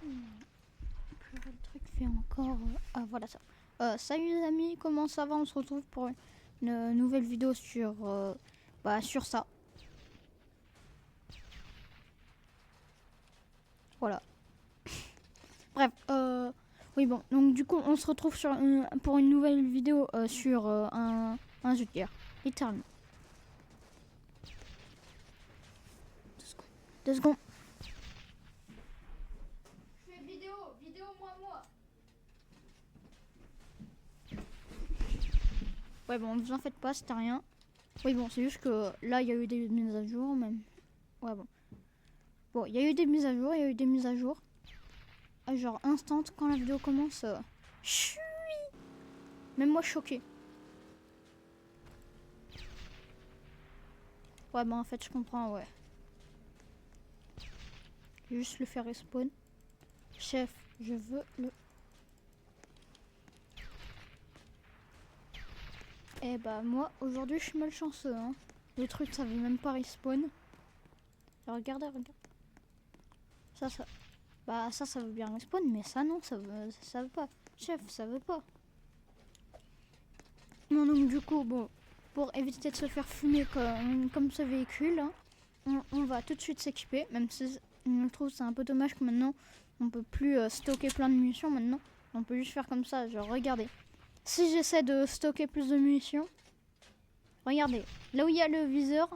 Le truc fait encore... Ah, voilà ça. Salut les amis, comment ça va? On se retrouve pour une nouvelle vidéo sur, sur ça. Voilà. Bref, oui bon, donc du coup on se retrouve pour une nouvelle vidéo sur un jeu de guerre, littéralement. 2 secondes. Je fais vidéo moi. Ouais bon, ne vous en faites pas, c'était rien. Oui bon, c'est juste que là il y a eu des mises à jour même. Ouais bon. Bon, il y a eu des mises à jour, genre instant quand la vidéo commence. Chut. Même moi choqué. Ouais bah en fait je comprends, ouais. Je vais juste le faire respawn. Chef, je veux le... Eh bah moi aujourd'hui je suis malchanceux hein. Le truc ça veut même pas respawn. Regardez. Ça. Bah ça veut bien respawn mais ça non, ça veut pas. Chef, ça veut pas. Non donc du coup bon, pour éviter de se faire fumer comme ce véhicule, hein, on va tout de suite s'équiper. Même si je trouve c'est un peu dommage que maintenant on peut plus stocker plein de munitions maintenant. On peut juste faire comme ça, genre regardez. Si j'essaie de stocker plus de munitions, regardez, là où il y a le viseur,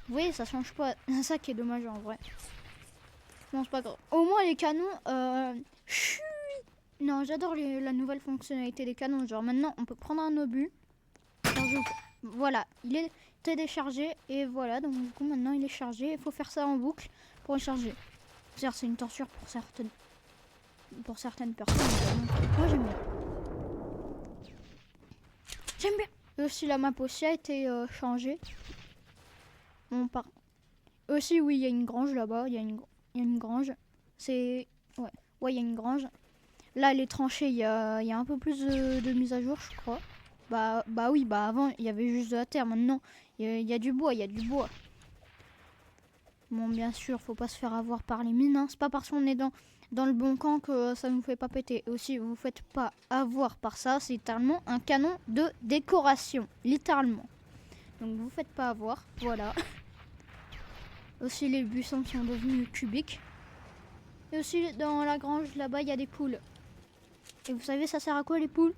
vous voyez, ça change pas. C'est ça qui est dommage en vrai. Non, c'est pas grave. Au moins les canons, non, j'adore la nouvelle fonctionnalité des canons. Genre maintenant, on peut prendre un obus. Voilà, il est téléchargé et voilà. Donc du coup, maintenant, il est chargé. Il faut faire ça en boucle pour le charger. C'est une torture pour certaines personnes. Moi, j'aime bien. Et aussi, la map aussi a été changée. Bon, aussi, oui, il y a une grange là-bas. Il y a une grange. C'est... Ouais, il y a une grange. Là, les tranchées, il y a un peu plus de mise à jour, je crois. Bah oui, avant, il y avait juste de la terre. Maintenant, il y a du bois, Bon, bien sûr, faut pas se faire avoir par les mines. Hein. C'est pas parce qu'on est dans le bon camp que ça nous fait pas péter. Aussi, vous faites pas avoir par ça. C'est littéralement un canon de décoration. Littéralement. Donc, vous faites pas avoir. Voilà. Aussi, les buissons sont devenus cubiques. Et aussi, dans la grange, là-bas, il y a des poules. Et vous savez, ça sert à quoi les poules?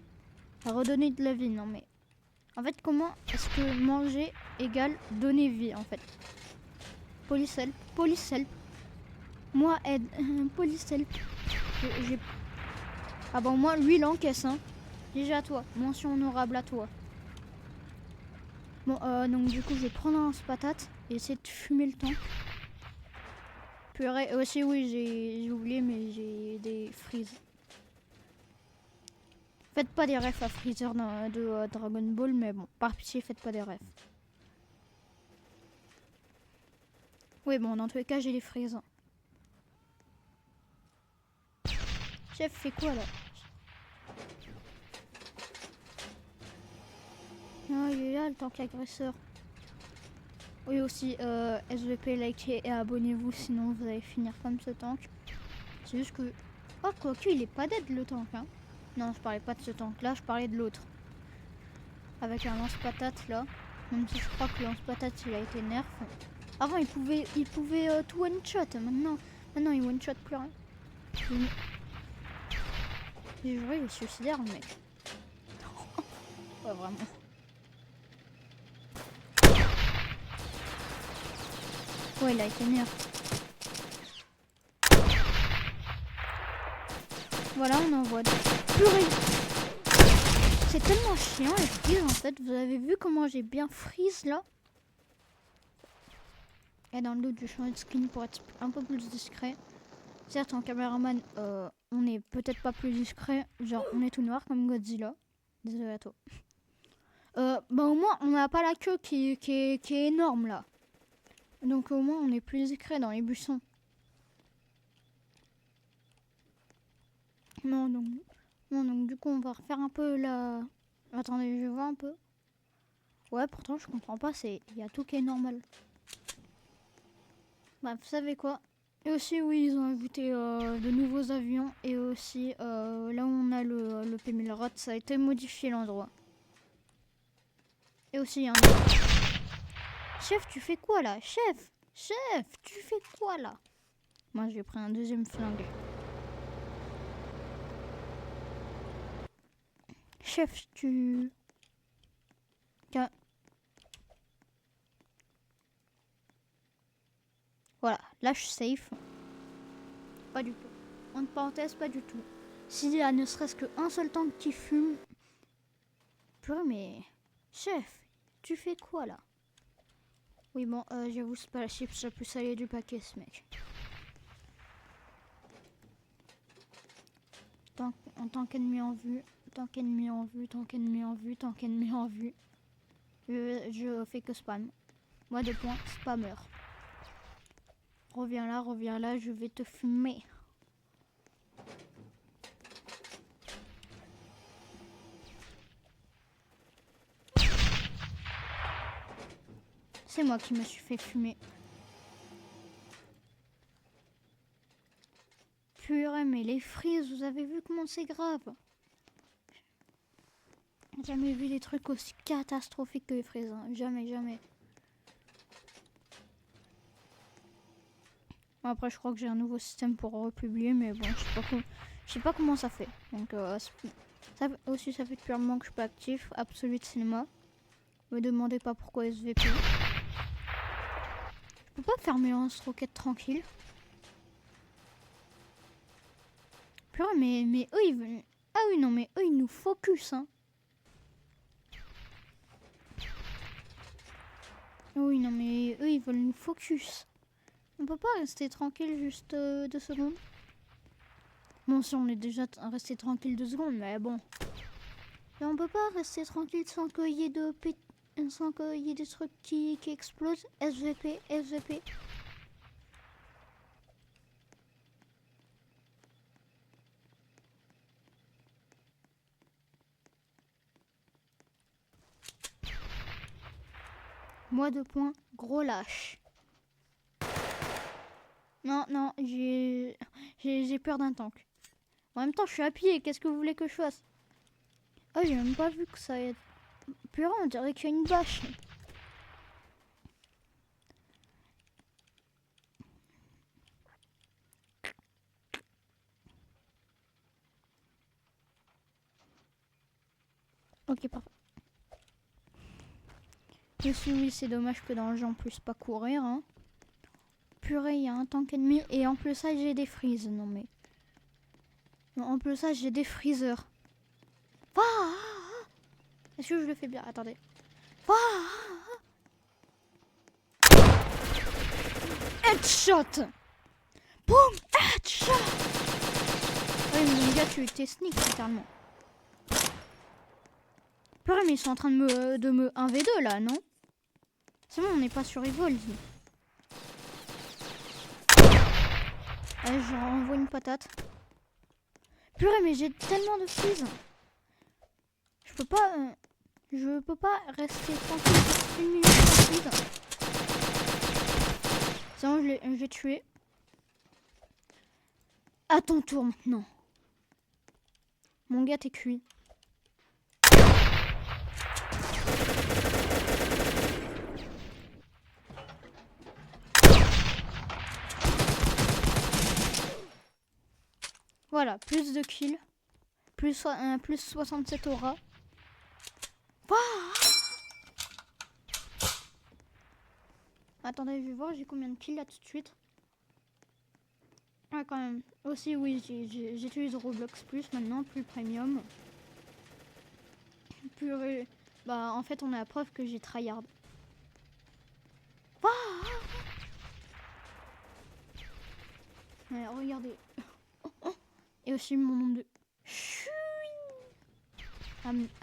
À redonner de la vie, non mais... En fait, comment est-ce que manger égale donner vie, en fait? Police-help. Moi, aide. Police-help. Ah bon, moi, lui, il encaisse, hein. Déjà à toi. Mention honorable à toi. Bon, donc du coup, je vais prendre un patate et essayer de fumer le temps. Purée, aussi, oui, j'ai oublié, mais j'ai des freeze. Faites pas des refs à Freezer de Dragon Ball, mais bon, par pitié, faites pas des refs. Oui, bon, dans tous les cas, j'ai les frises. Chef, fait quoi là? Ah, il est là, le tank agresseur. Oui, aussi, SVP, likez et abonnez-vous, sinon vous allez finir comme ce tank. C'est juste que... Oh, quoique, il est pas dead le tank, hein. Non, je parlais pas de ce tank là, je parlais de l'autre. Avec un lance-patate là. Même si je crois que le lance-patate il a été nerf. Avant, il pouvait tout one-shot. Maintenant, il one-shot plus rien. J'ai joué, il est suicidaire, le mec. Ouais, vraiment. Ouais, il a été nerf. Voilà, on envoie de purée. C'est tellement chiant les freeze en fait. Vous avez vu comment j'ai bien freeze là? Et dans le doute, je change de skin pour être un peu plus discret. Certes, en caméraman, on est peut-être pas plus discret. Genre, on est tout noir comme Godzilla. Désolé à toi. Au moins, on n'a pas la queue qui est énorme là. Donc au moins, on est plus discret dans les buissons. Non, donc du coup, on va refaire un peu la... Attendez, je vois un peu. Ouais, pourtant, je comprends pas. Il y a tout qui est normal. Bah, vous savez quoi? Et aussi, oui, ils ont ajouté de nouveaux avions et aussi là où on a le P1000 ça a été modifié l'endroit. Et aussi il y a un... Chef, tu fais quoi là? Chef, tu fais quoi là? Moi j'ai pris un deuxième flingue. Chef, tu... Voilà, là je suis safe. Pas du tout. Entre parenthèses, pas du tout. S'il y a ne serait-ce qu'un seul tank qui fume... Purée, mais... Chef, tu fais quoi là? Oui bon, j'avoue c'est pas la chips la plus salée du paquet ce mec. Tank ennemi en vue, tank ennemi en vue, tank ennemi en vue, tank ennemi en vue. Je fais que spam. Moi 2 points, spammer. Reviens là, je vais te fumer. C'est moi qui me suis fait fumer. Purée, mais les frises, vous avez vu comment c'est grave? J'ai jamais vu des trucs aussi catastrophiques que les frises. Hein. Jamais, jamais. Bon, après, je crois que j'ai un nouveau système pour republier, mais bon, je sais pas comment ça fait. Donc, ça aussi, ça fait depuis un moment que je suis pas actif. Absolute Cinéma. Me demandez pas pourquoi SVP. Je peux pas fermer un roquette tranquille. Purée, mais eux, ils veulent... Ah oui, non, mais eux, ils nous focus, hein. Oui, non, mais eux, ils veulent nous focus. On peut pas rester tranquille juste 2 secondes. Bon, si on est déjà resté tranquille 2 secondes, mais bon. Mais on peut pas rester tranquille sans qu'il y ait sans qu'il y ait des trucs qui explosent. SVP, SVP. Moi 2 points, gros lâche. Non, non, j'ai peur d'un tank. En même temps, je suis à pied, qu'est-ce que vous voulez que je fasse? Oh, j'ai même pas vu que ça est... Purée, on dirait qu'il y a une bâche. Ok, parfait. Oui, c'est dommage que dans le jeu on puisse pas courir. Hein. Purée, il y a un tank ennemi et en plus ça j'ai des freezes. Non mais... En plus ça j'ai des freezers. Ah, est-ce que je le fais bien? Attendez. Headshot. Boum. Headshot. Oui mais mon gars tu étais sneak littéralement. Purée mais ils sont en train de me 1v2 là non? C'est bon on n'est pas sur Evolve. Allez je renvoie une patate. Purée mais j'ai tellement de freeze. Je peux pas rester tranquille une minute tranquille. C'est bon, je l'ai tué. À ton tour maintenant. Mon gars, t'es cuit. Voilà, plus de kills. Plus 67 aura. Attendez, je vais voir, j'ai combien de kills là tout de suite. Ouais, quand même. Aussi, oui, j'utilise Roblox Plus maintenant, plus Premium. Plus... Bah, en fait, on a la preuve que j'ai tryhard. Ouais, regardez. Et aussi mon nombre de...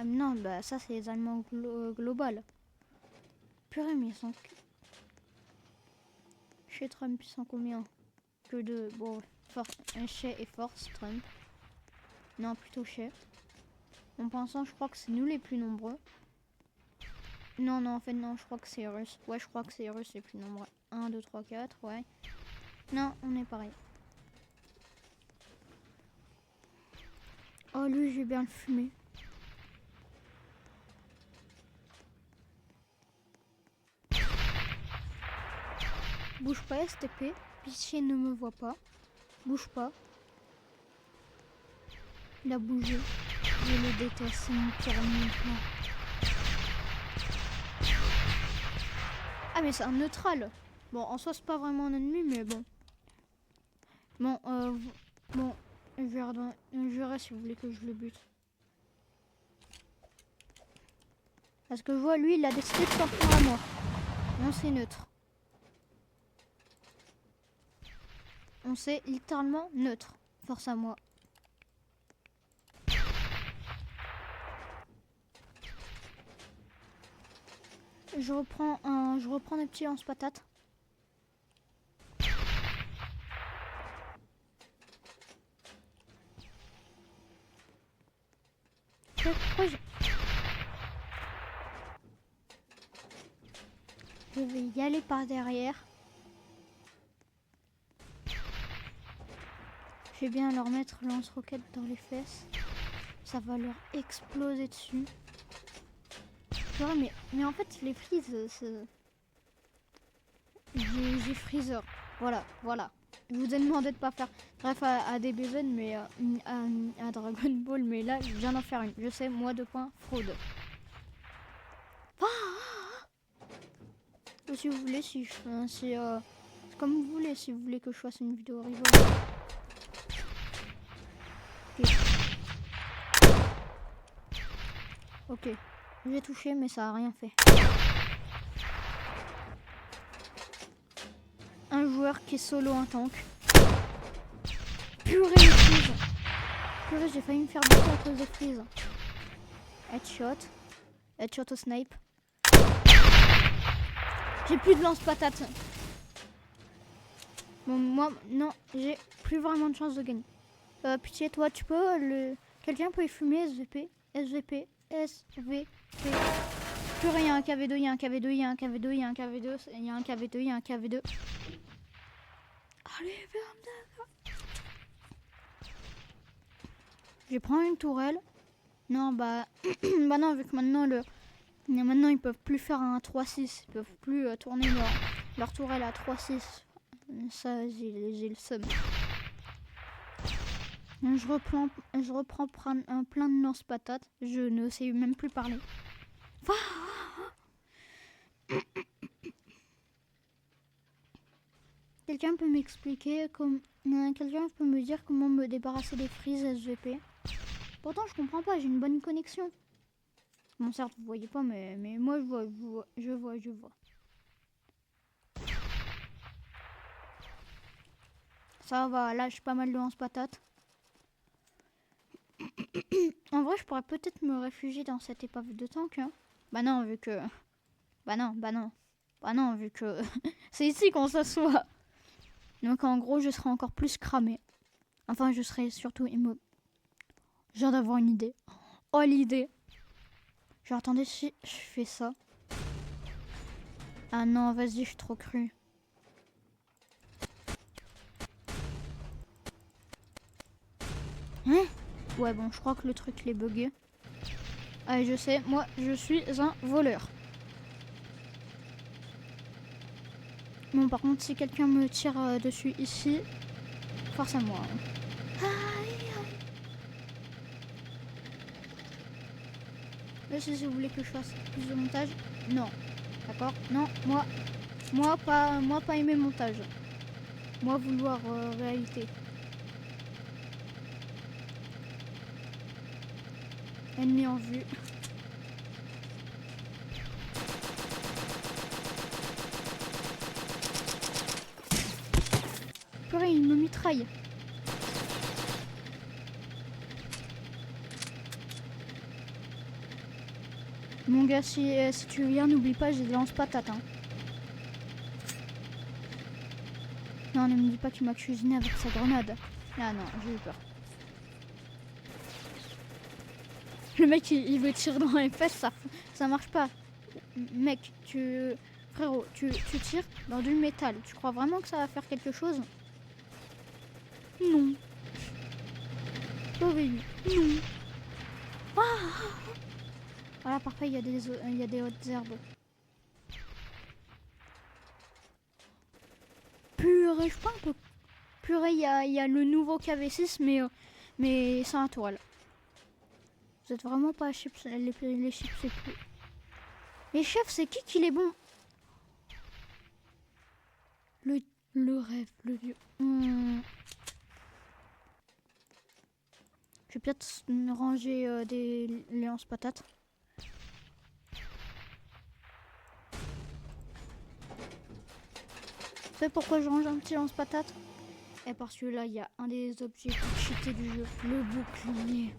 non, bah ça c'est les Allemands global. Purée, mais ils sont... Chez Trump, ils sont combien? Que de... Bon, chez et force, Trump. Non, plutôt chez. En pensant, je crois que c'est nous les plus nombreux. Non, non, en fait, non, je crois que c'est russe. Ouais, je crois que c'est russe les plus nombreux. 1, 2, 3, 4, ouais. Non, on est pareil. Oh, lui, j'ai bien le fumé. Bouge pas, STP. Pitié, ne me voit pas. Bouge pas. Il a bougé. Je le déteste, c'est mon pire ennemi. Ah, mais c'est un neutral. Bon, en soi, c'est pas vraiment un ennemi, mais bon. Bon, bon, je verrai si vous voulez que je le bute. Parce que je vois, lui, il a décidé de sortir à moi. On c'est neutre. On c'est littéralement neutre. Force à moi. Je reprends des petits lance-patates. Pourquoi je vais y aller par derrière. Je vais bien leur mettre lance-roquette dans les fesses. Ça va leur exploser dessus. Mais en fait, les freezes, j'ai freezer. Voilà. Je vous ai demandé de pas faire bref à des BZN, mais à Dragon Ball, mais là, je viens d'en faire une. Je sais, moi, 2 points, fraude. Si vous voulez, c'est comme vous voulez, si vous voulez que je fasse une vidéo rigolote. Ok, j'ai touché, mais ça a rien fait. Un joueur qui est solo un tank. Purée, les freeze. Purée, j'ai failli me faire buter à cause des freeze. Headshot au snipe. J'ai plus de lance-patate. Bon, moi, non, j'ai plus vraiment de chance de gagner. Pitié, toi, tu peux quelqu'un peut y fumer, SVP. Purée, il y a un KV2, il y a un KV2, il y a un KV2, il y a un KV2, il y a un KV2, il y a un KV2. Allez, merde. Je vais prendre une tourelle. Non, bah non, vu que maintenant ils peuvent plus faire un 3-6. Ils peuvent plus tourner leur tourelle à 3-6. Ça, j'ai le seum. Je reprends plein de lance-patates. Je ne sais même plus parler. Quelqu'un peut m'expliquer quelqu'un peut me dire comment me débarrasser des freezes SVP? Pourtant, je comprends pas, j'ai une bonne connexion. Bon, certes, vous voyez pas, mais moi, je vois. Ça va, là, j'ai pas mal de lance-patates. En vrai, je pourrais peut-être me réfugier dans cette épave de tank. Hein. Bah non, vu que... Bah non, vu que... C'est ici qu'on s'assoit. Donc, en gros, je serai encore plus cramé. Enfin, je serai surtout immobile. Je viens d'avoir une idée. Oh, l'idée. Genre, attendez, si je fais ça. Ah non, vas-y, je suis trop cru. Hein? Ouais, bon, je crois que le truc l'est bugué. Allez, je sais, moi, je suis un voleur. Bon, par contre, si quelqu'un me tire dessus ici, force à moi. Là, si vous voulez que je fasse plus de montage, non. D'accord? Non, moi pas aimer montage. Moi vouloir réalité. Ennemi en vue. Purée, il me mitraille. Mon gars, si tu viens, n'oublie pas, j'ai des lance-patates. Hein. Non, ne me dis pas qu'il m'a cuisiné avec sa grenade. Ah non, j'ai eu peur. Le mec, il veut tirer dans les fesses, ça marche pas. Mec, frérot, tu tires dans du métal. Tu crois vraiment que ça va faire quelque chose? Non. Pas sauver lui. Non. Ah. Voilà, parfait, il y a des hautes herbes. Purée, je pense un peu. Purée, il y a le nouveau KV6, mais sans la toile. Vous êtes vraiment pas chips, les chips, c'est plus. Mais chef, c'est qui est bon? Le rêve, le vieux. Je vais peut-être ranger des lance-patates. Vous savez pourquoi je range un petit lance-patate? Et parce que là, il y a un des objets cheatés du jeu, le bouclier.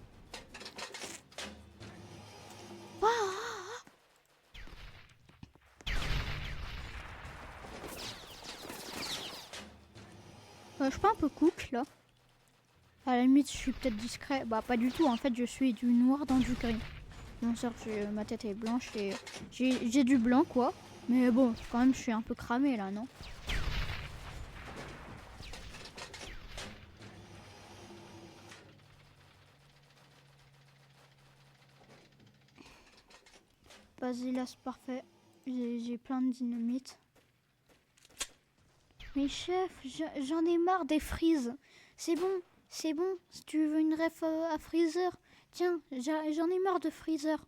Je suis pas un peu cook là. À la limite, je suis peut-être discret. Bah, pas du tout. En fait, je suis du noir dans du gris. Bon, certes, ma tête est blanche et j'ai du blanc quoi. Mais bon, quand même, je suis un peu cramé là, non? Vas-y, là, c'est parfait. J'ai plein de dynamite. Mais chef, j'en ai marre des frises. C'est bon. Si tu veux une ref à Freezer, tiens, j'en ai marre de Freezer.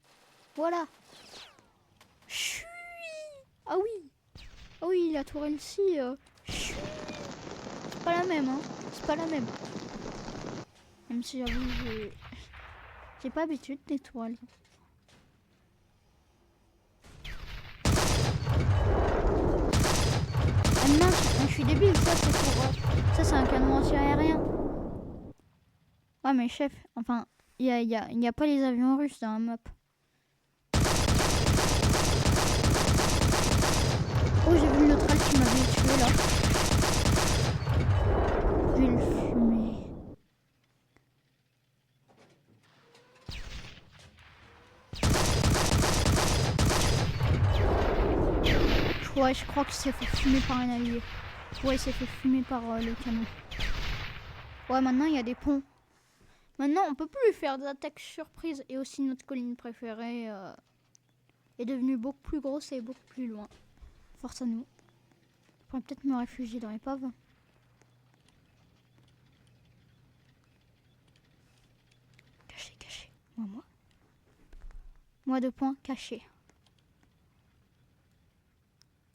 Voilà. Chui. Ah oui, la tourelle-ci. C'est pas la même, hein. C'est pas la même. Même si j'avoue, j'ai pas l'habitude des toiles. Ah mince, je suis débile, ça c'est pour. Ça c'est un canon anti-aérien. Ouais mais chef, enfin, il y a pas les avions russes dans la map. Oh, j'ai vu le neutral qui m'avait tué là. Je vais le fumer. Ouais, je crois qu'il s'est fait fumer par un allié. Ouais, il s'est fait fumer par le canon. Ouais, maintenant il y a des ponts. Maintenant, on peut plus faire des attaques surprises. Et aussi, notre colline préférée est devenue beaucoup plus grosse et beaucoup plus loin. Force à nous. Je pourrais peut-être me réfugier dans l'épave. Caché. Moi, 2 points, caché.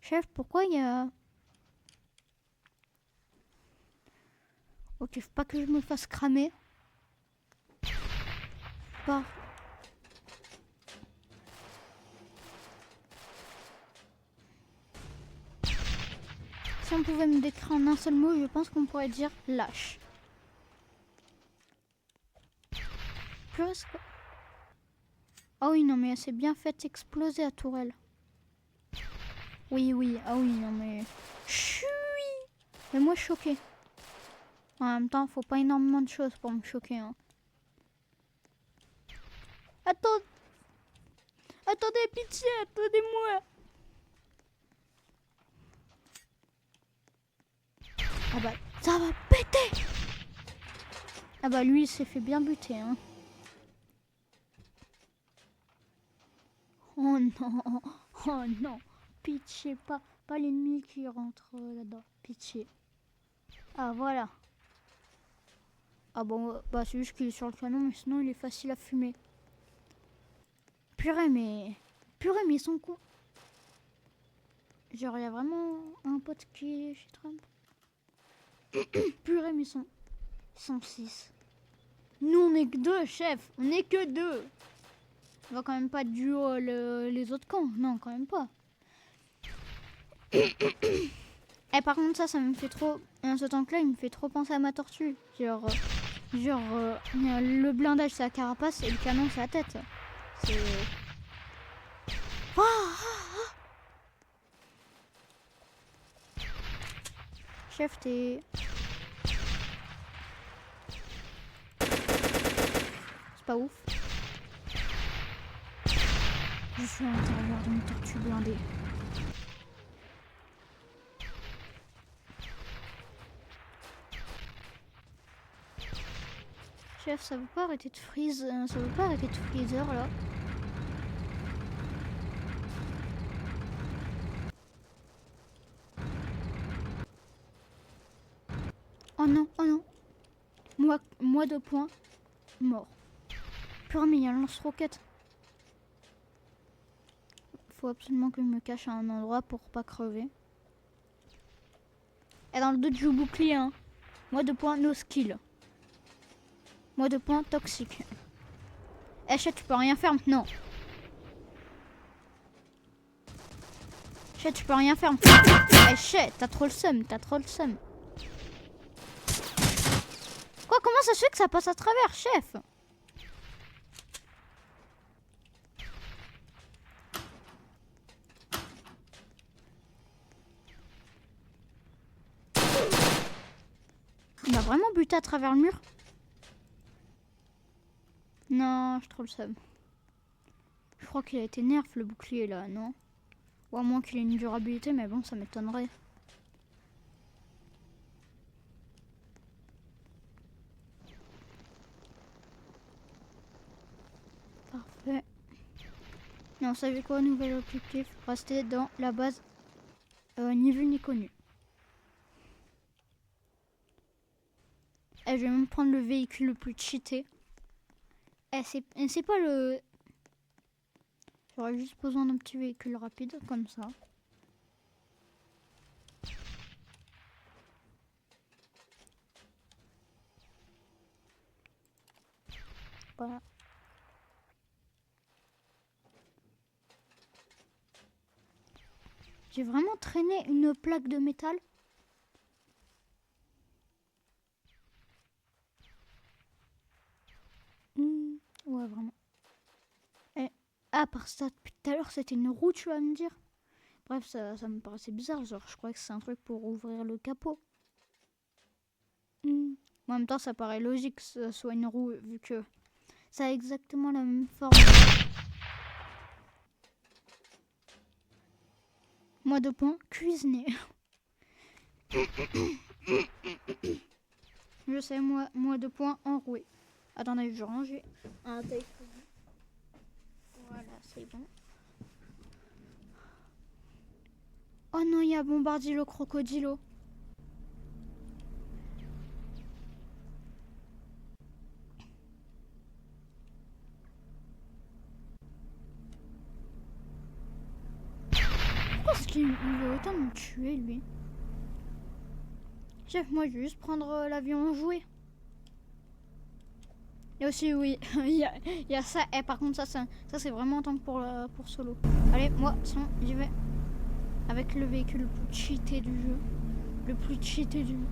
Chef, pourquoi il y a... Ok, faut pas que je me fasse cramer. Par... Si on pouvait me décrire en un seul mot, je pense qu'on pourrait dire lâche. Plus quoi. Ah oui, non, mais elle s'est bien fait exploser à tourelle. Oui. Ah oui, non, mais... Chui. Mais moi, choqué. En même temps, faut pas énormément de choses pour me choquer. Hein. Attendez, pitié, attendez-moi. Ah bah, ça va péter. Ah bah, lui, il s'est fait bien buter. Hein. Oh non. Pitié, pas l'ennemi qui rentre là-dedans. Pitié. Ah, voilà. Ah bon, bah c'est juste qu'il est sur le canon, mais sinon il est facile à fumer. Purée, mais ils sont cons. Genre, il y a vraiment un pote qui est chez Trump. Purée, mais ils sont 6. Nous, on est que 2, chef. On est que 2. On va quand même pas duo les autres camps. Non, quand même pas. Et par contre, ça me fait trop... Ce tank-là, il me fait trop penser à ma tortue. Genre le blindage, c'est la carapace et le canon, c'est la tête. C'est... Chef, t'es... C'est pas ouf. Je suis à l'intérieur d'une tortue blindée. Chef, ça veut pas arrêter de freeze, ça veut pas arrêter de freezer là. Oh non, oh non. Moi 2 points. Mort. Purée, mais il y a un lance-roquette. Faut absolument que je me cache à un endroit pour pas crever. Et dans le dos du bouclier, hein. Moi 2 points, no skill. Moi 2 points, toxique. Eh, chat, tu peux rien faire maintenant. Chat, tu peux rien faire maintenant. Eh, chat, t'as trop le seum, t'as trop le seum. Quoi, comment ça se fait que ça passe à travers, chef? Il m'a vraiment buté à travers le mur. Non, j'ai trop le seum. Je crois qu'il a été nerf le bouclier là, non? Ou à moins qu'il ait une durabilité, mais bon, ça m'étonnerait. Parfait. Non, vous savez quoi, nouvel objectif? Rester dans la base ni vu ni connu. Et je vais même prendre le véhicule le plus cheaté. Et c'est pas le... J'aurais juste besoin d'un petit véhicule rapide, comme ça. Voilà. J'ai vraiment traîné une plaque de métal. Ouais, vraiment. Et, par ça, depuis tout à l'heure, c'était une roue, tu vas me dire? Bref, ça me paraissait bizarre. Genre, je croyais que c'est un truc pour ouvrir le capot. En même temps, ça paraît logique que ce soit une roue, vu que ça a exactement la même forme. Moi 2 points, cuisiné. Je sais, moi 2 points, enroué. Attendez, je vais ranger un taille. Voilà, c'est bon. Oh non, il y a Bombardilo Crocodilo. Pourquoi est-ce qu'il veut autant me tuer, lui? Chef, moi, je vais juste prendre l'avion en jouet. Et aussi, oui, il y a ça. Et par contre, ça c'est vraiment en tant que pour solo. Allez, moi, sinon, j'y vais. Avec le véhicule le plus cheaté du jeu. Le plus cheaté du jeu.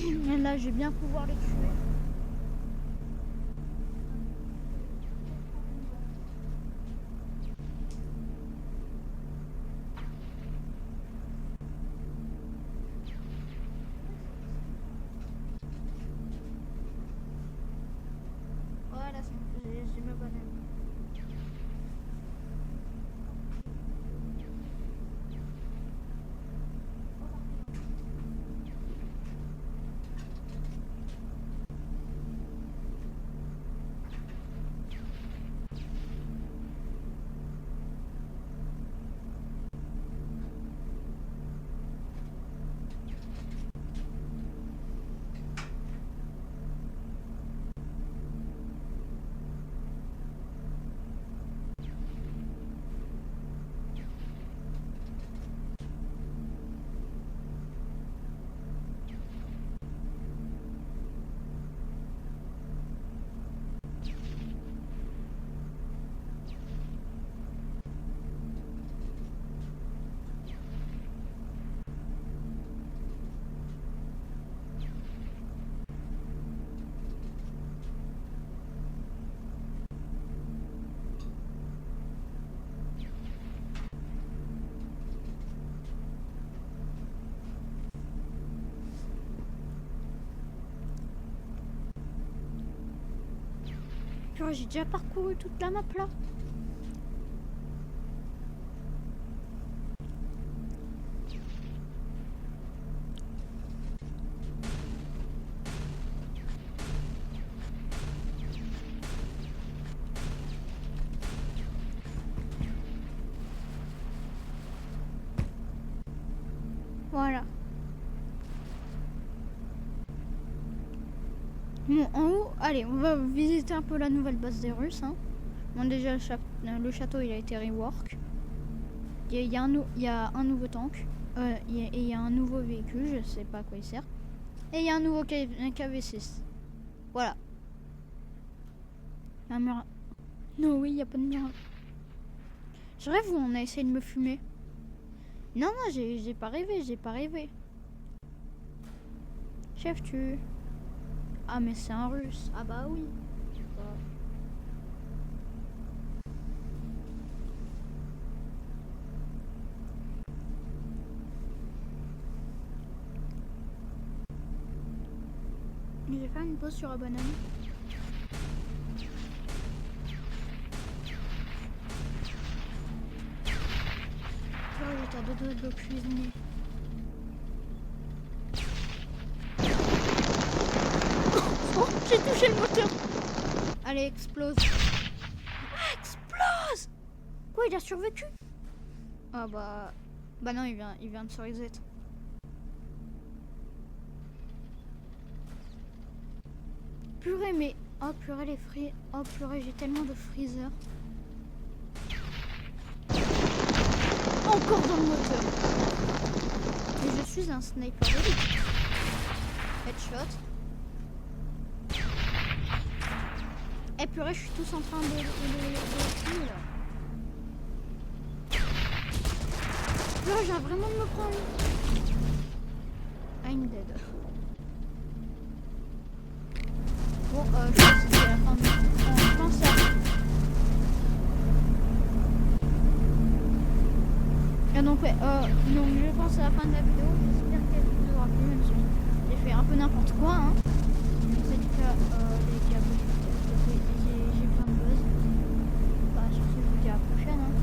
Et là, je vais bien pouvoir les tuer. Voilà, j'ai ma banane. J'ai déjà parcouru toute la map là. Voilà. Bon, en haut, allez, on va visiter un peu la nouvelle base des Russes. Hein. Bon, déjà, le château, il a été rework. Il y a un nouveau tank. Et il y a un nouveau véhicule, je sais pas à quoi il sert. Et il y a un nouveau KV6. Voilà. Un mur. Non, oui, il n'y a pas de mur. Je rêve où on a essayé de me fumer. Non, non, j'ai pas rêvé, j'ai pas rêvé. Chef, tu... Ah, mais c'est un russe. Ah bah oui. Je vais faire une pause sur la banane. Oh, j'étais à 2 doigts de l'eau cuisinée. Oh, j'ai touché le moteur. Allez, explose. Ah, explose. Quoi, il a survécu? Ah bah... Bah non, il vient de se reset. Purée, mais... Oh purée, les fruits. Oh purée, j'ai tellement de freezer. Encore dans le moteur. Mais je suis un sniper d'élite. Headshot. Eh purée, je suis tous en train de tuer là. Purée, j'ai vraiment de me prendre. I'm dead. Bon, je pense que c'est la fin de... je pense à... Ah donc ouais, donc je pense à la fin de la vidéo. J'espère qu'elle vous aura plu, même si j'ai fait un peu n'importe quoi, hein.